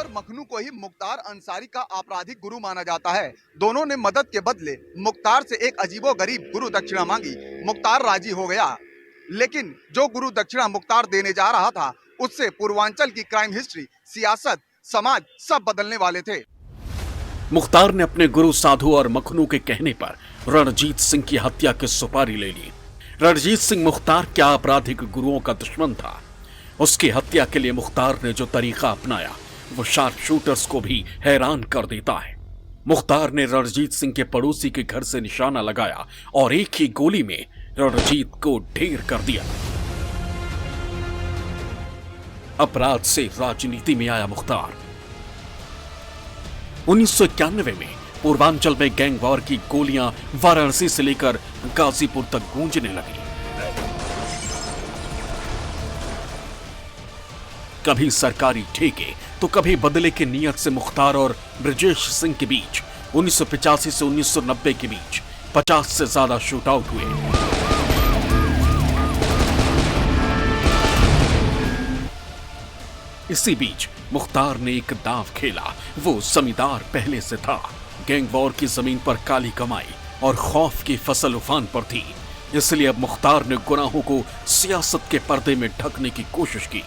मखनू को ही मुख्तार अंसारी का आपराधिक गुरु माना जाता है। दोनों ने मदद के बदले मुख्तार से एक अजीबोगरीब गुरु दक्षिणा मांगी। मुख्तार राजी हो गया, लेकिन जो गुरु दक्षिणा मुख्तार देने जा रहा था उससे पूर्वांचल की क्राइम हिस्ट्री, सियासत, समाज सब बदलने वाले थे। मुख्तार ने अपने गुरु साधु और मखनू के कहने पर रणजीत सिंह की हत्या की सुपारी ले ली। रणजीत सिंह मुख्तार के आपराधिक गुरुओं का दुश्मन था। उसकी हत्या के लिए मुख्तार ने जो तरीका अपनाया वो शार्प शूटर्स को भी हैरान कर देता है। मुख्तार ने रणजीत सिंह के पड़ोसी के घर से निशाना लगाया और एक ही गोली में रणजीत को ढेर कर दिया। अपराध से राजनीति में आया मुख्तार। 1991 में पूर्वांचल में गैंग वॉर की गोलियां वाराणसी से लेकर गाजीपुर तक गूंजने लगी। कभी सरकारी ठेके तो कभी बदले की नियत से मुख्तार और ब्रजेश सिंह के बीच 1985 से 1990 के बीच 50 से ज्यादा शूटआउट हुए। इसी बीच मुख्तार ने एक दांव खेला। वो जमींदार पहले से था। गैंग वॉर की जमीन पर काली कमाई और खौफ की फसल उफान पर थी, इसलिए अब मुख्तार ने गुनाहों को सियासत के पर्दे में ढकने की कोशिश की।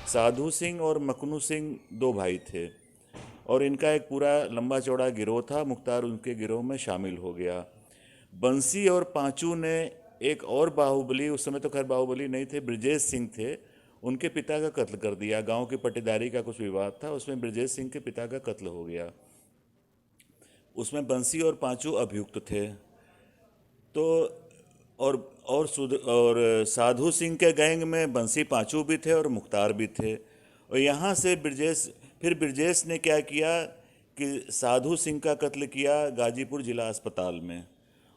साधु सिंह और मखनू सिंह दो भाई थे और इनका एक पूरा लंबा चौड़ा गिरोह था। मुख्तार उनके गिरोह में शामिल हो गया। बंसी और पांचू ने एक और बाहुबली, उस समय तो खैर बाहुबली नहीं थे, ब्रजेश सिंह थे, उनके पिता का कत्ल कर दिया। गांव की पट्टेदारी का कुछ विवाद था, उसमें ब्रजेश सिंह के पिता का कत्ल हो गया। उसमें बंसी और पांचू अभियुक्त थे। तो और साधु सिंह के गैंग में बंसी पांचू भी थे और मुख्तार भी थे। और यहाँ से ब्रजेश ने क्या किया कि साधु सिंह का कत्ल किया गाजीपुर जिला अस्पताल में।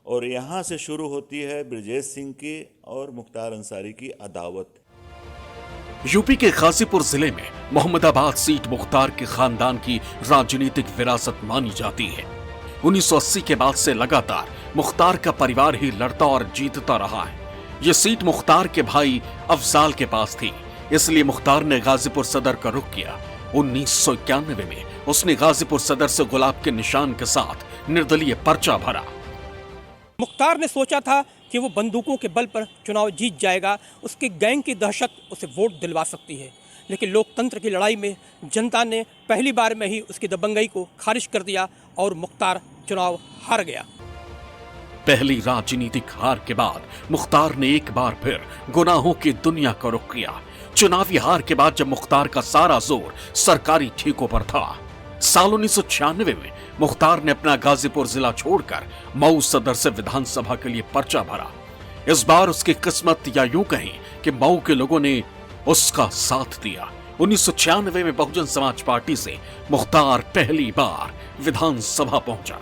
और यहाँ से शुरू होती है ब्रजेश सिंह की और मुख्तार अंसारी की अदावत। यूपी के गाजीपुर जिले में मोहम्मदाबाद सीट मुख्तार के खानदान की राजनीतिक विरासत मानी जाती है। 1980 के बाद से लगातार मुख्तार का परिवार ही लड़ता और जीतता रहा है। ये सीट मुख्तार के भाई अफजाल के पास थी, इसलिए मुख्तार ने गाजीपुर सदर का रुख किया। 1991 में उसने गाजीपुर सदर से गुलाब के निशान के साथ निर्दलीय पर्चा भरा। मुख्तार ने सोचा था कि वो बंदूकों के बल पर चुनाव जीत जाएगा, उसके गैंग की दहशत उसे वोट दिलवा सकती है। लेकिन लोकतंत्र की लड़ाई में जनता ने पहली बार में ही उसकी दबंगई को खारिज कर दिया और मुख्तार चुनाव हार गया। पहली राजनीतिक हार के बाद मुख्तार ने एक बार फिर गुनाहों की दुनिया का रुख किया। चुनावी हार के बाद जब मुख्तार का सारा जोर सरकारी ठेकों पर था, साल 1996 में मुख्तार ने अपना गाजीपुर जिला छोड़कर मऊ सदर से विधानसभा के लिए पर्चा भरा। इस बार उसकी किस्मत, या यूं कहें कि मऊ के लोगों ने उसका साथ दिया। 1996 में बहुजन समाज पार्टी से मुख्तार पहली बार विधानसभा पहुंचा।